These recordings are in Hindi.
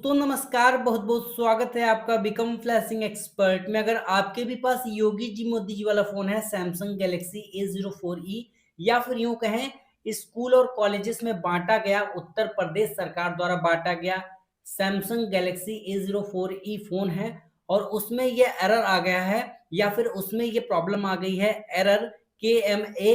दोस्तों नमस्कार, बहुत बहुत स्वागत है आपका बिकम फ्लैशिंग एक्सपर्ट में। अगर आपके भी पास योगी जी मोदी जी वाला फोन है सैमसंग गैलेक्सी A04e, या फिर यूं कहें स्कूल और कॉलेजेस में बांटा गया, उत्तर प्रदेश सरकार द्वारा बांटा गया सैमसंग गैलेक्सी A04e फोन है और उसमें ये एरर आ गया है या फिर उसमें ये प्रॉब्लम आ गई है, एरर KMA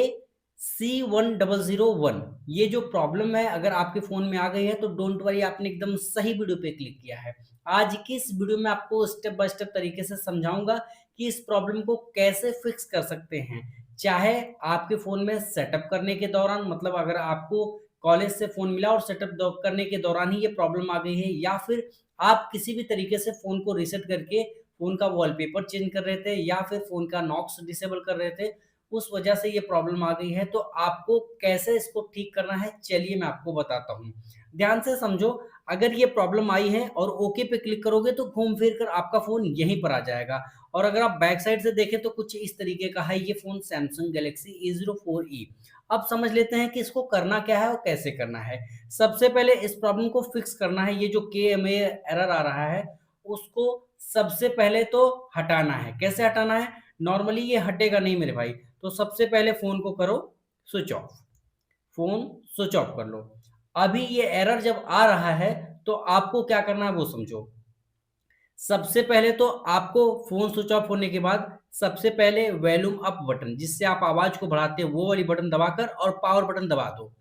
C1001, ये जो प्रॉब्लम है अगर आपके फोन में आ गई है तो डोंट वरी, आपने एकदम सही वीडियो पे क्लिक किया है। आज की इस वीडियो में आपको स्टेप बाय स्टेप तरीके से समझाऊंगा कि इस प्रॉब्लम को कैसे फिक्स कर सकते हैं। चाहे आपके फोन में सेटअप करने के दौरान, मतलब अगर आपको कॉलेज से फोन मिला और सेटअप करने के दौरान ही ये प्रॉब्लम आ गई है, या फिर आप किसी भी तरीके से फोन को रीसेट करके फोन का वॉलपेपर चेंज कर रहे थे या फिर फोन का नॉक्स डिसेबल कर रहे थे, उस वजह से ये प्रॉब्लम आ गई है। तो आपको कैसे इसको ठीक करना है, चलिए मैं आपको बताता हूँ। ध्यान से समझो। अगर ये प्रॉब्लम आई है और ओके पे क्लिक करोगे तो घूम फिर कर आपका फोन यहीं पर आ जाएगा। और अगर आप बैक साइड से देखें तो कुछ इस तरीके का है ये फोन सैमसंग गैलेक्सी A04e। अब समझ लेते हैं कि इसको करना क्या है और कैसे करना है। सबसे पहले इस प्रॉब्लम को फिक्स करना है। ये जो KMA एरर आ रहा है उसको सबसे पहले तो हटाना है। कैसे हटाना है? नॉर्मली ये हटेगा नहीं मेरे भाई। तो सबसे पहले फोन को करो switch off. Phone switch off कर लो। अभी ये एरर जब आ रहा है तो आपको क्या करना है वो समझो। सबसे पहले तो आपको फोन स्विच ऑफ होने के बाद सबसे पहले वॉल्यूम अप बटन, जिससे आप आवाज को बढ़ाते हैं, वो वाली बटन दबाकर और पावर बटन दबा दो।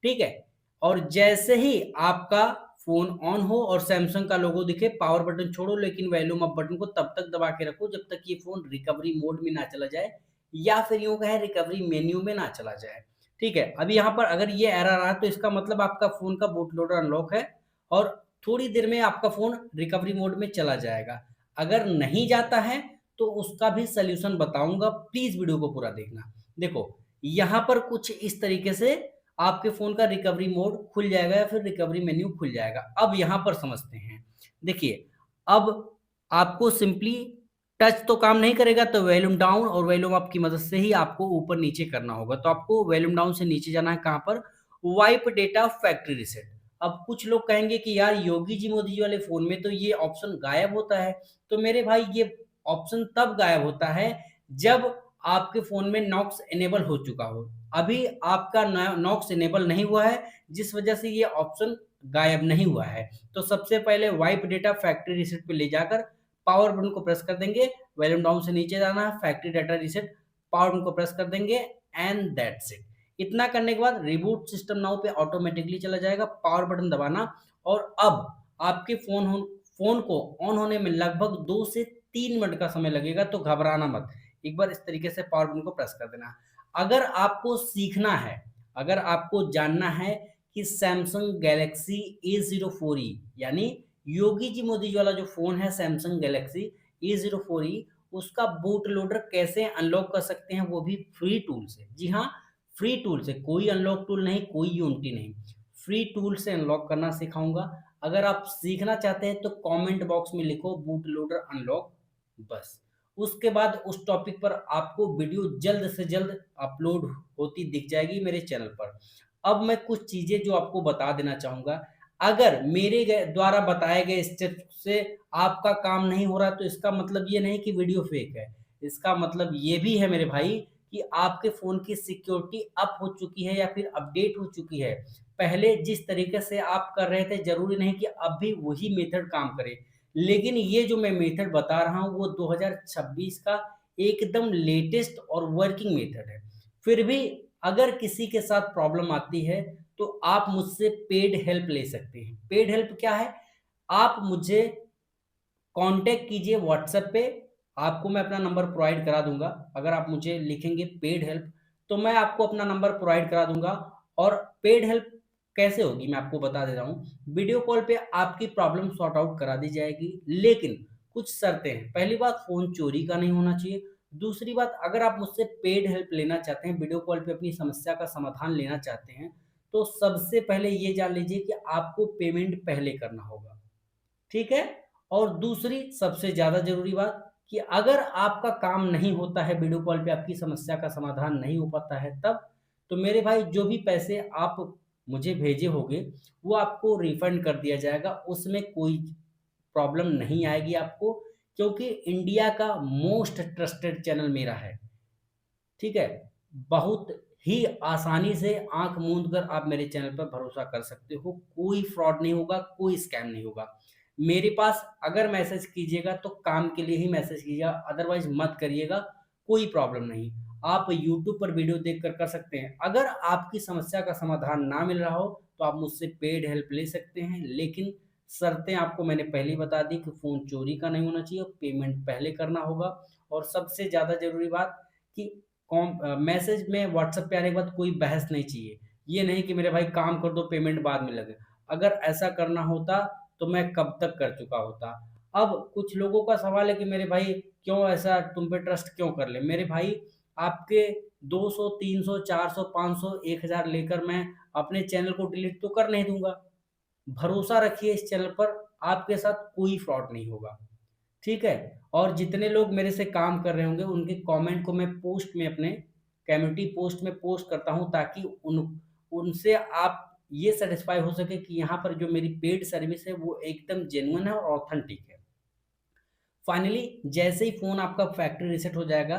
ठीक है। और जैसे ही आपका फोन ऑन हो और सैमसंग का लोगो दिखे, पावर बटन छोड़ो लेकिन वॉल्यूम अप बटन को तब तक दबा के रखो जब तक ये फोन रिकवरी मोड में ना चला जाए, या फिर यूं कहें रिकवरी मेन्यू में ना चला जाए। ठीक है। अभी यहाँ पर अगर ये एरर आ रहा है तो इसका मतलब आपका फोन का बूट लोडर अनलॉक है और थोड़ी देर में आपका फोन रिकवरी मोड में चला जाएगा। अगर नहीं जाता है तो उसका भी सलूशन बताऊंगा, प्लीज वीडियो को पूरा देखना। देखो, यहां पर कुछ इस तरीके से आपके फोन का रिकवरी मोड खुल जाएगा या फिर रिकवरी मेन्यू खुल जाएगा। अब यहां पर समझते हैं। देखिए, अब आपको सिंपली टच तो काम नहीं करेगा, तो वॉल्यूम डाउन और वॉल्यूम अप की मदद से ही आपको ऊपर नीचे करना होगा। तो आपको वॉल्यूम डाउन से नीचे जाना है, कहां पर? Wipe data factory reset. अब कुछ लोग कहेंगे कि यार योगी जी मोदी जी वाले फोन में तो ये ऑप्शन गायब होता है। तो मेरे भाई, ये ऑप्शन तब गायब होता है जब आपके फोन में नॉक्स इनेबल हो चुका हो। अभी आपका नॉक्स इनेबल नहीं हुआ है, जिस वजह से ये ऑप्शन गायब नहीं हुआ है। तो सबसे पहले वाइप डेटा फैक्ट्री रिसेट पे ले जाकर पावर बटन को प्रेस कर देंगे। वॉल्यूम डाउन से नीचे जाना है, factory data reset, power button को प्रेस कर देंगे एंड दैट्स इट। इतना करने के बाद रिबूट सिस्टम नाउ पे ऑटोमेटिकली चला जाएगा। पावर बटन दबाना और अब आपके फोन को ऑन होने में लगभग 2 से 3 मिनट का समय लगेगा, तो घबराना मत। एक बार इस तरीके से पावर बटन को प्रेस कर देना। अगर आपको सीखना है, अगर आपको जानना है कि सैमसंग गैलेक्सी A04e यानी योगी जी मोदी जी वाला जो फोन है सैमसंग गैलेक्सी A04e, उसका बूट लोडर कैसे अनलॉक कर सकते हैं, वो भी फ्री टूल से। जी हाँ, फ्री टूल से, कोई अनलॉक टूल नहीं, कोई यूनिटी नहीं, फ्री टूल से अनलॉक करना सिखाऊंगा। अगर आप सीखना चाहते हैं तो कमेंट बॉक्स में लिखो बूट लोडर अनलॉक, बस। उसके बाद उस टॉपिक पर आपको वीडियो जल्द से जल्द अपलोड होती दिख जाएगी मेरे चैनल पर। अब मैं कुछ चीजें जो आपको बता देना चाहूंगा। अगर मेरे द्वारा बताए गए स्टेप से आपका काम नहीं हो रहा तो इसका मतलब ये नहीं कि वीडियो फेक है। इसका मतलब ये भी है मेरे भाई कि आपके फ़ोन की सिक्योरिटी अप हो चुकी है या फिर अपडेट हो चुकी है। पहले जिस तरीके से आप कर रहे थे, ज़रूरी नहीं कि अब भी वही मेथड काम करे। लेकिन ये जो मैं मेथड बता रहा हूँ वो 2026 का एकदम लेटेस्ट और वर्किंग मेथड है। फिर भी अगर किसी के साथ प्रॉब्लम आती है तो आप मुझसे पेड हेल्प ले सकते हैं। पेड हेल्प क्या है? आप मुझे कांटेक्ट कीजिए व्हाट्सएप पे, आपको मैं अपना नंबर प्रोवाइड करा दूंगा। अगर आप मुझे लिखेंगे पेड हेल्प तो मैं आपको अपना नंबर प्रोवाइड करा दूंगा। और पेड हेल्प कैसे होगी मैं आपको बता दे रहा हूँ। वीडियो कॉल पे आपकी प्रॉब्लम सॉर्ट आउट करा दी जाएगी, लेकिन कुछ शर्तें हैं। पहली बात, फोन चोरी का नहीं होना चाहिए। दूसरी बात, अगर आप मुझसे पेड हेल्प लेना चाहते हैं, वीडियो कॉल पे अपनी समस्या का समाधान लेना चाहते हैं, तो सबसे पहले ये जान लीजिए कि आपको पेमेंट पहले करना होगा। ठीक है। और दूसरी सबसे ज्यादा जरूरी बात कि अगर आपका काम नहीं होता है, वीडियो कॉल पे आपकी समस्या का समाधान नहीं हो पाता है, तब तो मेरे भाई जो भी पैसे आप मुझे भेजे होंगे वो आपको रिफंड कर दिया जाएगा, उसमें कोई प्रॉब्लम नहीं आएगी आपको, क्योंकि इंडिया का मोस्ट ट्रस्टेड चैनल मेरा है। ठीक है? बहुत ही आसानी से आँख मूंद कर आप मेरे चैनल पर भरोसा कर सकते हो, कोई फ्रॉड नहीं होगा, कोई स्कैम नहीं होगा। मेरे पास अगर मैसेज कीजिएगा तो काम के लिए ही मैसेज कीजिएगा, अदरवाइज़ मत करिएगा, कोई प्रॉब्लम नहीं। आप यूट्यूब पर वीडियो देखकर कर सकते हैं। अगर आपकी समस्या का समाधान ना मिल रहा हो, तो आप मुझसे पेड हेल्प ले सकते हैं, लेकिन शर्तें आपको मैंने पहले ही बता दी कि फ़ोन चोरी का नहीं होना चाहिए और पेमेंट पहले करना होगा, और सबसे ज़्यादा ज़रूरी बात कि मैसेज में व्हाट्सएप पे आने के बाद कोई बहस नहीं चाहिए। ये नहीं कि मेरे भाई काम कर दो पेमेंट बाद में लगे। अगर ऐसा करना होता तो मैं कब तक कर चुका होता। अब कुछ लोगों का सवाल है कि मेरे भाई क्यों ऐसा तुम पे ट्रस्ट क्यों कर लें? मेरे भाई आपके 200, 300, 400, 500, 1000 लेकर मैं अपने चैनल को डिलीट तो कर नहीं दूँगा। भरोसा रखिए इस चैनल पर, आपके साथ कोई फ्रॉड नहीं होगा। ठीक है? और जितने लोग मेरे से काम कर रहे होंगे, उनके कमेंट को मैं पोस्ट में अपने कम्युनिटी पोस्ट में पोस्ट करता हूँ, ताकि उनसे आप ये सैटिस्फाई हो सके कि यहाँ पर जो मेरी पेड सर्विस है, वो एकदम जेन्युइन है और ऑथेंटिक है। फाइनली जैसे ही फ़ोन आपका फैक्ट्री रीसेट हो जाएगा,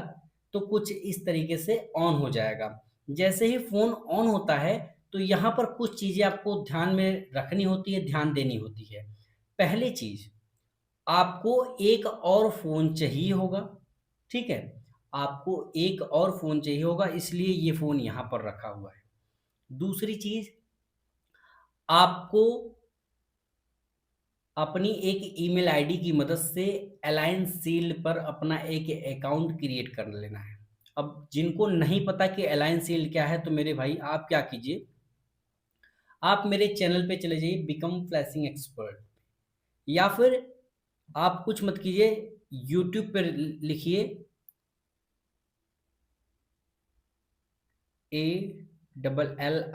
तो कुछ इस तरीके से ऑन हो जाएगा। जैसे ही फ़ोन ऑन होता है, तो यहाँ पर कुछ चीज़ें आपको ध्यान में रखनी होती है, ध्यान देनी होती है। पहली चीज़, आपको एक और फ़ोन चाहिए होगा, ठीक है? आपको एक और फ़ोन चाहिए होगा, इसलिए ये फ़ोन यहाँ पर रखा हुआ है। दूसरी चीज़, आपको अपनी एक ईमेल आईडी की मदद से अलायंस शील्ड पर अपना एक अकाउंट क्रिएट कर लेना है। अब जिनको नहीं पता कि अलायंस शील्ड क्या है, तो मेरे भाई आप क्या कीजिए, आप मेरे चैनल पे चले जाइए बिकम फ्लैशिंग एक्सपर्ट, या फिर आप कुछ मत कीजिए, यूट्यूब पर लिखिए ALLINC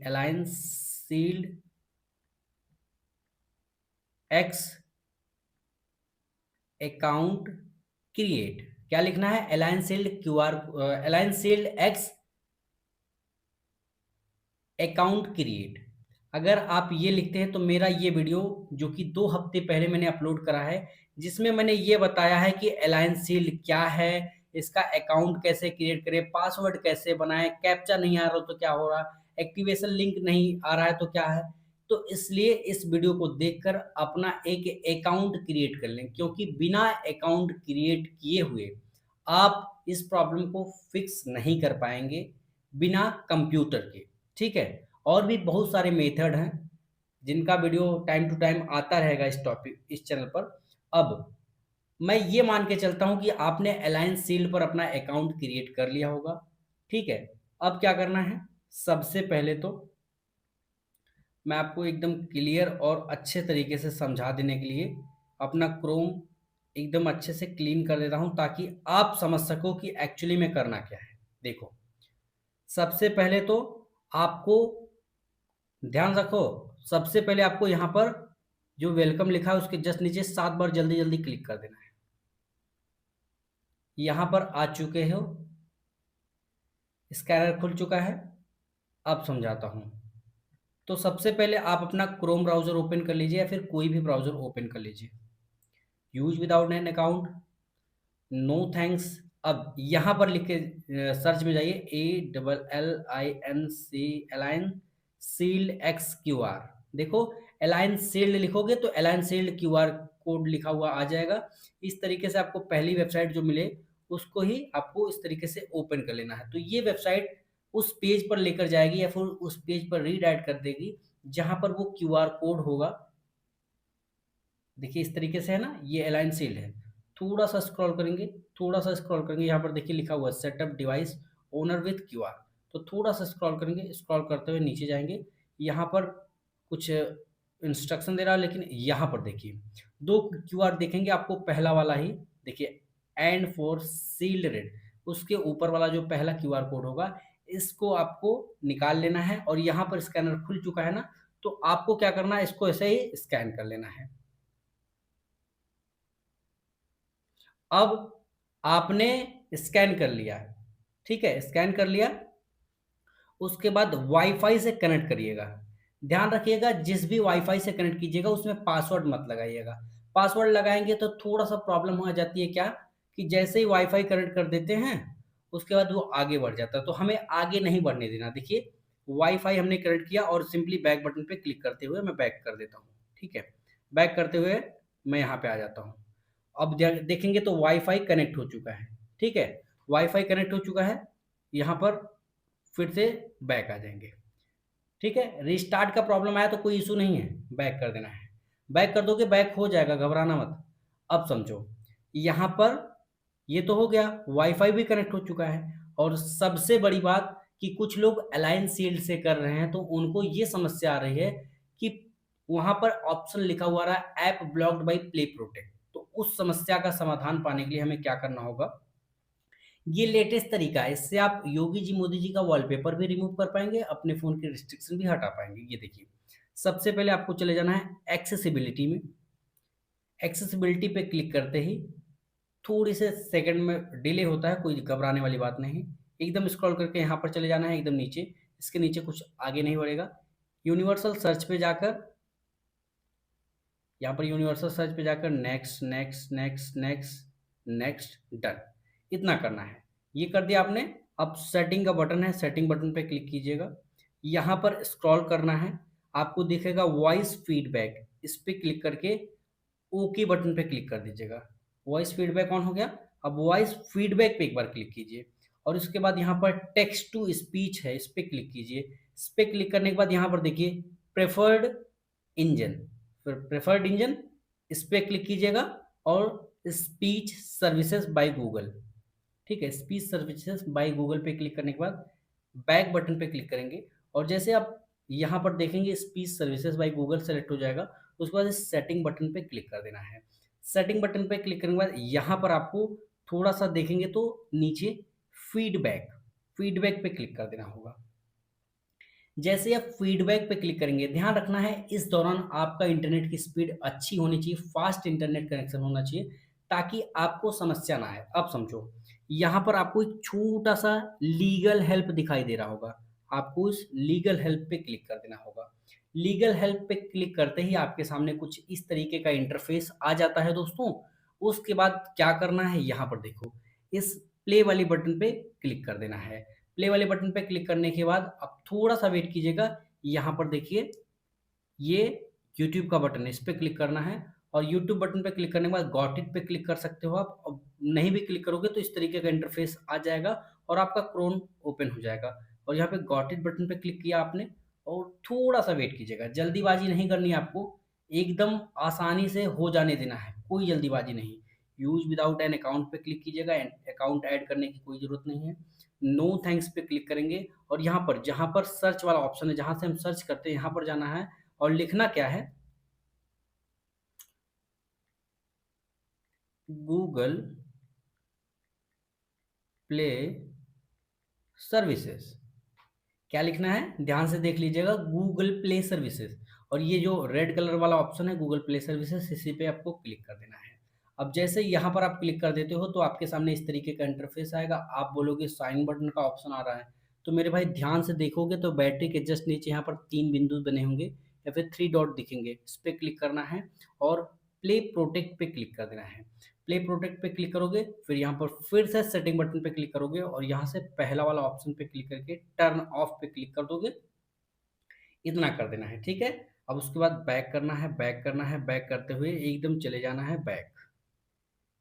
alliance shield x account create. क्या लिखना है? Alliance shield alliance shield x account create. अगर आप ये लिखते हैं तो मेरा ये वीडियो जो कि 2 हफ्ते पहले मैंने अपलोड करा है, जिसमें मैंने ये बताया है कि अलायंस शील्ड क्या है, इसका अकाउंट कैसे क्रिएट करें, पासवर्ड कैसे बनाएँ, कैप्चा नहीं आ रहा हो तो क्या हो रहा, एक्टिवेशन लिंक नहीं आ रहा है तो क्या है। तो इसलिए इस वीडियो को देखकर अपना एक अकाउंट क्रिएट कर लें, क्योंकि बिना अकाउंट क्रिएट किए हुए आप इस प्रॉब्लम को फिक्स नहीं कर पाएँगे बिना कंप्यूटर के। ठीक है? और भी बहुत सारे मेथड हैं, जिनका वीडियो टाइम टू टाइम आता रहेगा इस चैनल पर। अब मैं ये मान के चलता हूँ कि आपने अलायंस शील्ड पर अपना अकाउंट क्रिएट कर लिया होगा, ठीक है? अब क्या करना है? सबसे पहले तो मैं आपको एकदम क्लियर और अच्छे तरीके से समझा देने के लिए अपना क्रोम एकदम अच्छे से क्लीन कर देता हूँ, ताकि आप समझ सको कि एक्चुअली में करना क्या है। देखो, सबसे पहले तो आपको ध्यान रखो, सबसे पहले आपको यहाँ पर जो वेलकम लिखा है उसके जस्ट नीचे 7 बार जल्दी-जल्दी क्लिक कर देना है। यहाँ पर आ चुके हो, स्कैनर खुल चुका है, अब समझाता हूँ। तो सबसे पहले आप अपना क्रोम ब्राउज़र ओपन कर लीजिए, या फिर कोई भी ब्राउज़र ओपन कर लीजिए। Use without an account, no thanks. अब यहाँ पर लिख के सर्च में जाइए ALLINC align shield X Q R. देखो, अलाइन शील्ड लिखोगे तो अलाइन शील्ड क्यूआर कोड लिखा हुआ आ जाएगा। इस तरीके से आपको पहली वेबसाइट जो मिले उसको ही आपको इस तरीके से ओपन कर लेना है। तो ये वेबसाइट उस पेज पर लेकर जाएगी, या फिर उस पेज पर रीडायरेक्ट कर देगी जहाँ पर वो क्यूआर कोड होगा। देखिए इस तरीके से है ना, ये अलाइन शील्ड है। थोड़ा-सा स्क्रॉल करेंगे, थोड़ा-सा स्क्रॉल करेंगे, यहाँ पर देखिए लिखा हुआ है setup device owner with QR. तो थोड़ा-सा स्क्रॉल करेंगे, स्क्रॉल करते हुए नीचे जाएँगे, यहाँ पर कुछ इंस्ट्रक्शन दे रहा है, लेकिन यहाँ पर देखिए 2 क्यूआर दिखेंगे आपको, पहला वाला ही देखिए, एंड फॉर सील्ड रेड, उसके ऊपर वाला जो पहला क्यूआर कोड होगा, इसको आपको निकाल लेना है, और यहाँ पर स्कैनर खुल चुका है ना, तो आपको क्या करना है, इसको ऐसे ही स्कैन कर लेना है। अब आपने स्कैन कर लिया, ठीक है? स्कैन कर लिया, उसके बाद वाईफाई से कनेक्ट करिएगा। ध्यान रखिएगा जिस भी वाईफाई से कनेक्ट कीजिएगा उसमें पासवर्ड मत लगाइएगा। पासवर्ड लगाएँगे तो थोड़ा-सा प्रॉब्लम हो जाती है क्या, कि जैसे ही वाईफाई कनेक्ट कर देते हैं, उसके बाद वो आगे बढ़ जाता है। तो हमें आगे नहीं बढ़ने देना। देखिए, वाईफाई हमने कनेक्ट किया और सिंपली बैक बटन पे क्लिक करते हुए मैं बैक कर देता हूँ। ठीक है? बैक करते हुए मैं यहाँ पे आ जाता हूँ। अब देखेंगे तो वाईफाई कनेक्ट हो चुका है। ठीक है? वाईफाई कनेक्ट हो चुका है। यहाँ पर फिर से बैक आ जाएँगे। ठीक है? रिस्टार्ट का प्रॉब्लम आया तो कोई इश्यू नहीं है, बैक कर देना है। बैक कर दोगे, बैक हो जाएगा, घबराना मत। अब समझो, यहाँ पर ये तो हो गया, वाईफ़ाई भी कनेक्ट हो चुका है और सबसे बड़ी बात कि कुछ लोग अलायंस शील्ड से कर रहे हैं, तो उनको ये समस्या आ रही है कि वहाँ पर ऑप्शन लिखा हुआ रहा है app blocked by play protect. तो उस समस्या का समाधान पाने के लिए हमें क्या करना होगा, ये लेटेस्ट तरीका है, इससे आप योगी जी, मोदी जी का वॉलपेपर भी रिमूव कर पाएँगे, अपने फ़ोन के रिस्ट्रिक्शन भी हटा पाएँगे। ये देखिए, सबसे पहले आपको चले जाना है एक्सेसिबिलिटी में। एक्सेसिबिलिटी पे क्लिक करते ही थोड़ी से सेकंड में डिले होता है, कोई घबराने वाली बात नहीं। एकदम स्क्रॉल करके यहाँ पर चले जाना है एकदम नीचे, इसके नीचे कुछ आगे नहीं बढ़ेगा। यूनिवर्सल सर्च पे जाकर यहाँ पर यूनिवर्सल सर्च पे जाकर next, next, next, next, next, done, इतना करना है। ये कर दिया आपने, अब सेटिंग का बटन है, सेटिंग बटन पे क्लिक कीजिएगा। यहाँ पर स्क्रॉल करना है, आपको दिखेगा वॉइस फीडबैक, इस पे क्लिक करके ओके बटन पे क्लिक कर दीजिएगा। वॉइस फीडबैक ऑन हो गया। अब वॉइस फीडबैक पे एक बार क्लिक कीजिए और उसके बाद यहाँ पर टेक्स्ट टू स्पीच है, इस पे क्लिक कीजिए। इस पे क्लिक करने के बाद यहाँ पर देखिए प्रेफर्ड इंजन, फिर प्रेफर्ड इंजन, इस पे क्लिक कीजिएगा और स्पीच सर्विसेज बाय गूगल। ठीक है? स्पीच सर्विसेज बाय गूगल पे क्लिक करने के बाद बैक बटन पे क्लिक करेंगे और जैसे आप यहाँ पर देखेंगे speech services by Google select हो जाएगा, उसके बाद इस सेटिंग बटन पे क्लिक कर देना है। सेटिंग बटन पे क्लिक करने के बाद यहाँ पर आपको थोड़ा-सा देखेंगे तो नीचे फीडबैक, फीडबैक पे क्लिक कर देना होगा। जैसे आप फीडबैक पे क्लिक करेंगे, ध्यान रखना है इस दौरान आपका इंटरनेट की स्पीड अच्छी होनी चाहिए, फास्ट इंटरनेट कनेक्शन होना चाहिए ताकि आपको समस्या ना आए। अब समझो, यहाँ पर आपको एक छोटा-सा लीगल हेल्प दिखाई दे रहा होगा, आपको उस लीगल हेल्प पे क्लिक कर देना होगा। लीगल हेल्प पे क्लिक करते ही आपके सामने कुछ इस तरीके का इंटरफ़ेस आ जाता है दोस्तों। उसके बाद क्या करना है, यहाँ पर देखो, इस प्ले वाली बटन पे क्लिक कर देना है। प्ले वाले बटन पे क्लिक करने के बाद अब थोड़ा-सा वेट कीजिएगा। यहाँ पर देखिए ये यूट्यूब का बटन है, इस पे क्लिक करना है और यूट्यूब बटन पे क्लिक करने के बाद गॉट इट पे क्लिक कर सकते हो आप। अब नहीं भी क्लिक करोगे तो इस तरीके का इंटरफ़ेस आ जाएगा और आपका क्रोम ओपन हो जाएगा और यहाँ पे गॉट इट बटन पे क्लिक किया आपने और थोड़ा-सा वेट कीजिएगा। जल्दीबाज़ी नहीं करनी है आपको, एकदम आसानी से हो जाने देना है, कोई जल्दीबाज़ी नहीं। यूज़ विदाउट एन अकाउंट पे क्लिक कीजिएगा, एन अकाउंट ऐड करने की कोई ज़रूरत नहीं है। नो थैंक्स पे क्लिक करेंगे और यहाँ पर जहाँ पर सर्च वाला ऑप्शन है, जहाँ से हम सर्च करते हैं, यहाँ पर जाना है और लिखना क्या है, गूगल प्ले सर्विसेज। क्या लिखना है, ध्यान से देख लीजिएगा, गूगल प्ले सर्विसेज और ये जो रेड कलर वाला ऑप्शन है गूगल प्ले सर्विसेज, इसी पे आपको क्लिक कर देना है। अब जैसे यहाँ पर आप क्लिक कर देते हो तो आपके सामने इस तरीके का इंटरफेस आएगा। आप बोलोगे साइन बटन का ऑप्शन आ रहा है, तो मेरे भाई ध्यान से देखोगे तो बैटरी के जस्ट नीचे यहाँ पर 3 बिंदु बने होंगे या फिर 3 डॉट दिखेंगे, इस पे क्लिक करना है और प्ले प्रोटेक्ट पे क्लिक कर देना है। प्ले प्रोटेक्ट पे क्लिक करोगे, फिर यहाँ पर फिर से सेटिंग बटन पे क्लिक करोगे और यहाँ से पहला वाला ऑप्शन पे क्लिक करके टर्न ऑफ पे क्लिक कर दोगे, इतना कर देना है, ठीक है? अब उसके बाद बैक करना है, बैक करना है, बैक करते हुए एकदम चले जाना है बैक,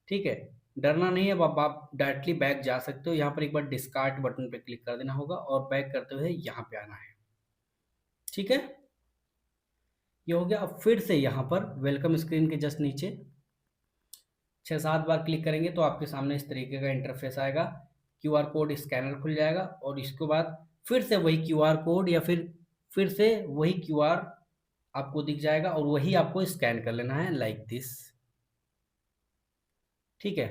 ठीक है? डरना नहीं है, अब आप डायरेक्टली बैक जा सकते हो, यहाँ पर एक बार डिस्कार्ड बटन पे क्लिक कर देना होगा और बैक करते हुए यहाँ पे आना है, ठीक है? ये हो गया। अब फिर से यहाँ पर वेलकम स्क्रीन के जस्ट नीचे 6-7 बार क्लिक करेंगे तो आपके सामने इस तरीके का इंटरफेस आएगा। क्यूआर कोड स्कैनर खुल जाएगा और इसके बाद फिर से वही क्यूआर कोड या फिर से वही क्यूआर आपको दिख जाएगा और वही आपको स्कैन कर लेना है लाइक दिस। ठीक है?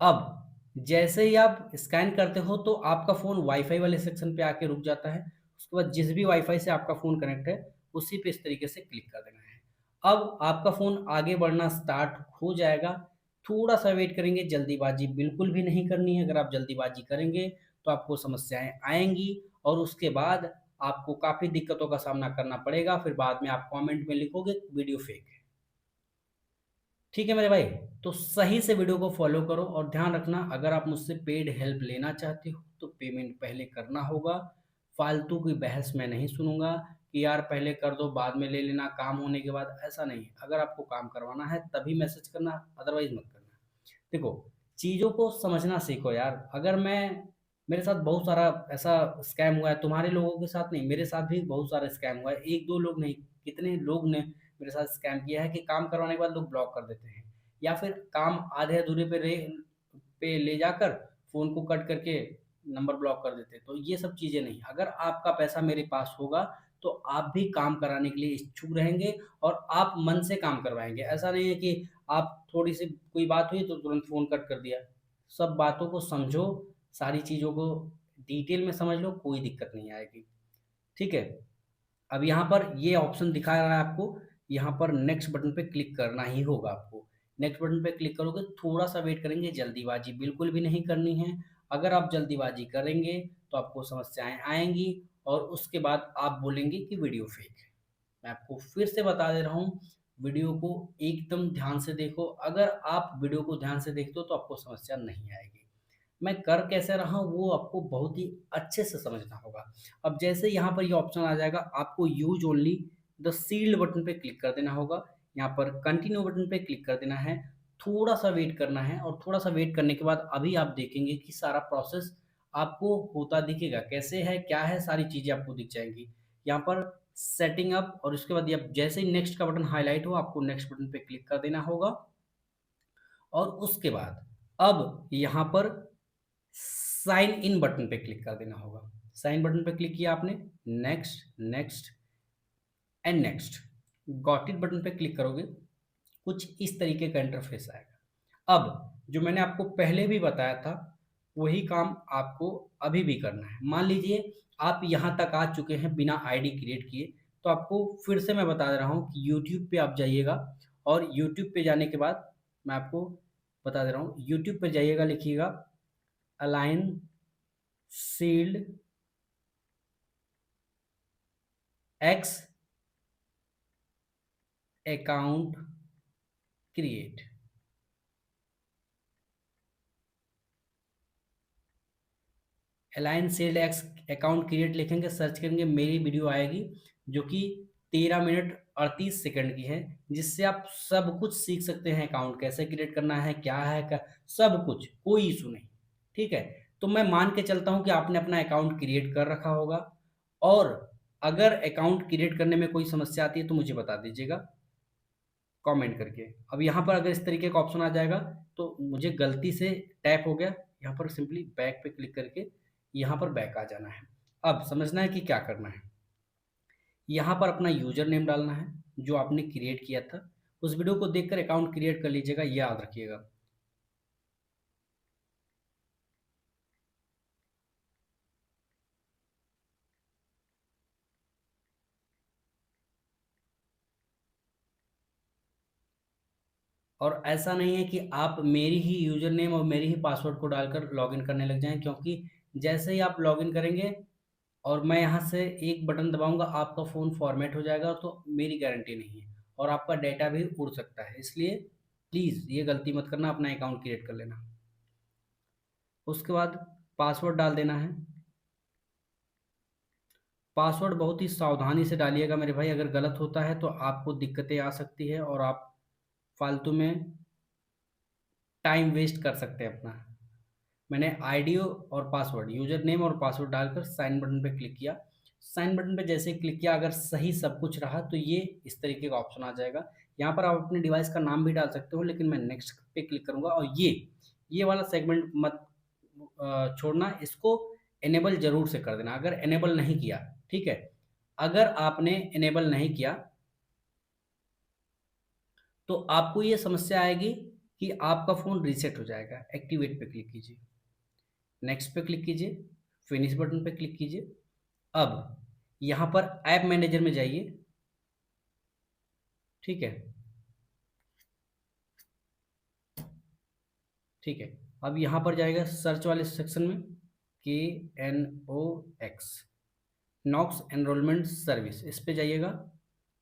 अब जैसे ही आप स्कैन करते हो तो आपका फ़ोन वाईफ़ाई वाले सेक्शन पे आके रुक जाता है। उसके बाद जिस भी वाईफ़ाई से आपका फ़ोन कनेक्ट है, उसी पे इस तरीके से क्लिक कर देना है। अब आपका फ़ोन आगे बढ़ना स्टार्ट हो जाएगा। थोड़ा-सा वेट करेंगे, जल्दीबाज़ी बिल्कुल भी नहीं करनी है। अगर आप जल्दीबाज़ी करेंगे, तो आपको समस्याएँ आएँगी और उसके बाद आपको काफ़ी दिक्कतों का सामना करना पड़ेगा, फिर बाद में आप कमेंट में लिखोगे वीडियो फेक है। ठीक है मेरे भाई, तो सही से वीडियो को फॉलो करो और ध्यान रखना, अगर आप मुझसे पेड हेल्प लेना चाहते हो तो पेमेंट पहले करना होगा। फालतू की बहस मैं नहीं सुनूंगा कि यार पहले कर दो बाद में ले लेना काम होने के बाद, ऐसा नहीं है। अगर आपको काम करवाना है तभी मैसेज करना, अदरवाइज मत करना। देखो, चीज़ों को समझना सीखो यार। अगर मैं मेरे साथ बहुत सारा ऐसा स्कैम हुआ है, तुम्हारे लोगों के साथ नहीं, मेरे साथ भी बहुत सारा स्कैम हुआ है। एक दो लोग नहीं, कितने लोग ने मेरे साथ स्कैम किया है कि काम करवाने के बाद लोग ब्लॉक कर देते हैं, या फिर काम आधे अधूरे पे ले जाकर फ़ोन को कट करके नंबर ब्लॉक कर देते हैं। तो ये सब चीज़ें नहीं, अगर आपका पैसा मेरे पास होगा तो आप भी काम कराने के लिए इच्छुक रहेंगे और आप मन से काम करवाएँगे। ऐसा नहीं है कि आप थोड़ी-सी कोई बात हुई तो तुरंत फ़ोन कट कर दिया। सब बातों को समझो, सारी चीज़ों को डिटेल में समझ लो, कोई दिक्कत नहीं आएगी। ठीक है? अब यहाँ पर ये ऑप्शन दिखा रहा है आपको, यहाँ पर नेक्स्ट बटन पे क्लिक करना ही होगा आपको। नेक्स्ट बटन पे क्लिक करोगे, थोड़ा-सा वेट करेंगे, जल्दीबाज़ी बिल्कुल भी नहीं करनी है। अगर आप जल्दीबाज़ी करेंगे, तो आपको समस्याएँ आएँगी और उसके बाद आप बोलेंगे कि वीडियो फेक है। मैं आपको फिर से बता दे रहा हूँ, वीडियो को एकदम ध्यान से देखो। अगर आप वीडियो को ध्यान से देखते हो, तो आपको समस्या नहीं आएगी। मैं कर कैसे रहा हूँ वो आपको बहुत ही अच्छे से समझना होगा। अब जैसे यहाँ पर ये ऑप्शन आ जाएगा, आपको use only the shield button पे क्लिक कर देना होगा। यहाँ पर कंटिन्यू बटन पे क्लिक कर देना है। थोड़ा-सा वेट करना है और थोड़ा-सा वेट करने के बाद अभी आप देखेंगे कि सारा प्रोसेस आपको होता दिखेगा। कैसे है, क्या है, सारी चीज़ें आपको दिख जाएँगी। यहाँ पर सेटिंग अप और उसके बाद ये जैसे ही नेक्स्ट का बटन हाइलाइट हो, आपको नेक्स्ट बटन पे क्लिक कर देना होगा और उसके बाद अब यहाँ पर साइन इन बटन पे क्लिक कर देना होगा। साइन बटन पे क्लिक किया आपने, next, next and next. Got it button पे क्लिक करोगे, कुछ इस तरीके का इंटरफेस आएगा। अब जो मैंने आपको पहले भी बताया था, वही काम आपको अभी भी करना है। मान लीजिए आप यहाँ तक आ चुके हैं बिना आईडी क्रिएट किए, तो आपको फिर से मैं बता दे रहा हूँ कि यूट्यूब पे आप जाइएगा और यूट्यूब पे जाने के बाद मैं आपको बता दे रहा हूँ, यूट्यूब पे जाइएगा, लिखिएगा align shield x account create. Align shield x account create लिखेंगे, सर्च करेंगे, मेरी वीडियो आएगी जो कि 13 मिनट 38 सेकंड की है, जिससे आप सब कुछ सीख सकते हैं। अकाउंट कैसे क्रिएट करना है, क्या है, सब कुछ, कोई इशू नहीं। ठीक है, तो मैं मान के चलता हूँ कि आपने अपना अकाउंट क्रिएट कर रखा होगा, और अगर अकाउंट क्रिएट करने में कोई समस्या आती है तो मुझे बता दीजिएगा कमेंट करके। अब यहाँ पर अगर इस तरीके का ऑप्शन आ जाएगा तो मुझे गलती से टैप हो गया, यहाँ पर सिंपली बैक पे क्लिक करके यहाँ पर बैक आ जाना है। अब समझना है कि क्या करना है। यहाँ पर अपना यूजर नेम डालना है जो आपने क्रिएट किया था। उस वीडियो को देखकर अकाउंट क्रिएट कर लीजिएगा, ये याद रखिएगा। और ऐसा नहीं है कि आप मेरी ही यूजर नेम और मेरी ही पासवर्ड को डालकर लॉगिन करने लग जाएं, क्योंकि जैसे ही आप लॉगिन करेंगे और मैं यहाँ से एक बटन दबाऊँगा, आपका फ़ोन फ़ॉर्मेट हो जाएगा, तो मेरी गारंटी नहीं है और आपका डेटा भी उड़ सकता है। इसलिए प्लीज़ ये गलती मत करना, अपना अकाउंट क्रिएट कर लेना। उसके बाद पासवर्ड डाल देना है। पासवर्ड बहुत ही सावधानी से डालिएगा मेरे भाई, अगर गलत होता है तो आपको दिक्कतें आ सकती है और आप फालतू में टाइम वेस्ट कर सकते हैं अपना। मैंने आईडी और पासवर्ड, यूज़र नेम और पासवर्ड डालकर साइन बटन पे क्लिक किया। साइन बटन पे जैसे ही क्लिक किया, अगर सही सब कुछ रहा तो ये इस तरीके का ऑप्शन आ जाएगा। यहाँ पर आप अपने डिवाइस का नाम भी डाल सकते हो, लेकिन मैं नेक्स्ट पे क्लिक करूँगा और ये वाला सेगमेंट मत छोड़ना, इसको इनेबल ज़रूर से कर देना अगर इनेबल नहीं किया, ठीक है? अगर आपने इनेबल नहीं किया, तो आपको ये समस्या आएगी कि आपका फ़ोन रीसेट हो जाएगा। एक्टिवेट पे क्लिक कीजिए। नेक्स्ट पे क्लिक कीजिए, फिनिश बटन पे क्लिक कीजिए। अब यहाँ पर ऐप मैनेजर में जाइए, ठीक है? ठीक है, अब यहाँ पर जाएगा सर्च वाले सेक्शन में, KNOX, नॉक्स एनरोलमेंट सर्विस, इस पे जाइएगा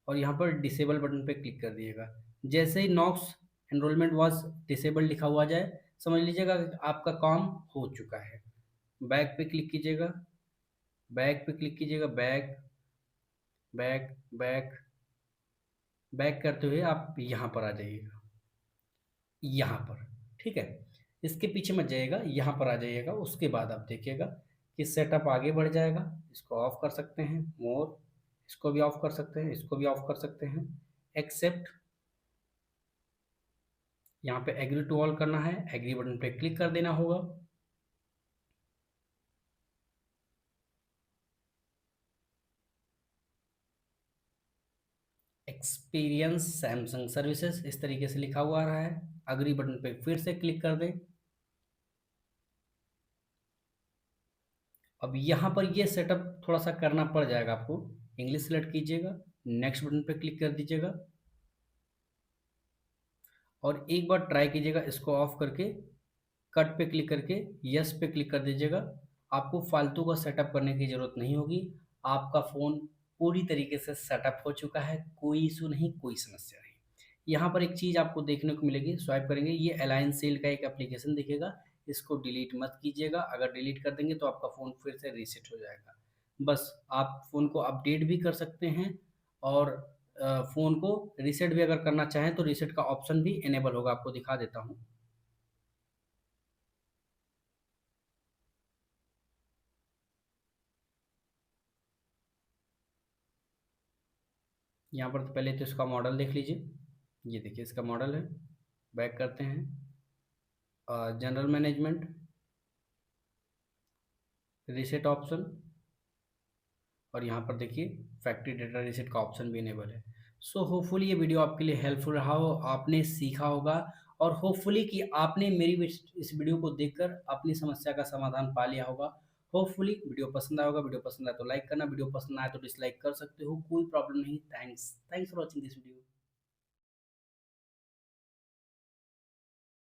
और यहाँ पर डिसेबल बटन पे क्लिक कर दिएगा। जैसे ही नॉक्स एनरोलमेंट वाज डिसेबल लिखा हुआ जाए, समझ लीजिएगा कि आपका काम हो चुका है। बैक पे क्लिक कीजिएगा, बैक पे क्लिक कीजिएगा, बैक बैक बैक बैक करते हुए आप यहाँ पर आ जाइएगा, यहाँ पर, ठीक है। इसके पीछे मत जाइएगा, यहाँ पर आ जाइएगा। उसके बाद आप देखिएगा कि सेटअप आगे बढ़ जाएगा। इसको ऑफ कर सकते हैं, मोर, इसको भी ऑफ कर सकते हैं, इसको भी ऑफ कर सकते हैं। एक्सेप्ट, यहाँ पे एग्री टू ऑल करना है, एग्री बटन पे क्लिक कर देना होगा। एक्सपीरियंस सैमसंग सर्विसेज इस तरीके से लिखा हुआ आ रहा है। अग्री बटन पे फिर से क्लिक कर दें। अब यहाँ पर ये सेटअप थोड़ा सा करना पड़ जाएगा आपको। इंग्लिश सेलेक्ट कीजिएगा, नेक्स्ट बटन पे क्लिक कर दीजिएगा और एक बार ट्राई कीजिएगा इसको ऑफ करके। कट पे क्लिक करके यस पे क्लिक कर दीजिएगा। आपको फालतू का सेटअप करने की ज़रूरत नहीं होगी। आपका फ़ोन पूरी तरीके से सेटअप हो चुका है, कोई इशू नहीं, कोई समस्या नहीं। यहाँ पर एक चीज़ आपको देखने को मिलेगी, स्वाइप करेंगे, ये अलायंस सेल का एक एप्लीकेशन दिखेगा। इसको डिलीट मत कीजिएगा, अगर डिलीट कर देंगे तो आपका फ़ोन फिर से रीसेट हो जाएगा। बस आप फ़ोन को अपडेट भी कर सकते हैं और फ़ोन को रीसेट भी अगर करना चाहें तो रीसेट का ऑप्शन भी इनेबल होगा, आपको दिखा देता हूँ। यहाँ पर तो पहले तो इसका मॉडल देख लीजिए, ये देखिए इसका मॉडल है। बैक करते हैं, जनरल मैनेजमेंट, रीसेट ऑप्शन, और यहाँ पर देखिए फैक्ट्री डेटा रीसेट का ऑप्शन भी इनेबल है। सो होपफुली ये वीडियो आपके लिए हेल्पफुल रहा हो, आपने सीखा होगा और होपफुली कि आपने मेरी इस वीडियो को देखकर अपनी समस्या का समाधान पा लिया होगा। होपफुली वीडियो पसंद आया होगा। वीडियो पसंद आए तो लाइक करना, वीडियो पसंद आए तो डिसलाइक कर सकते हो, कोई प्रॉब्लम नहीं। Thanks for watching this video.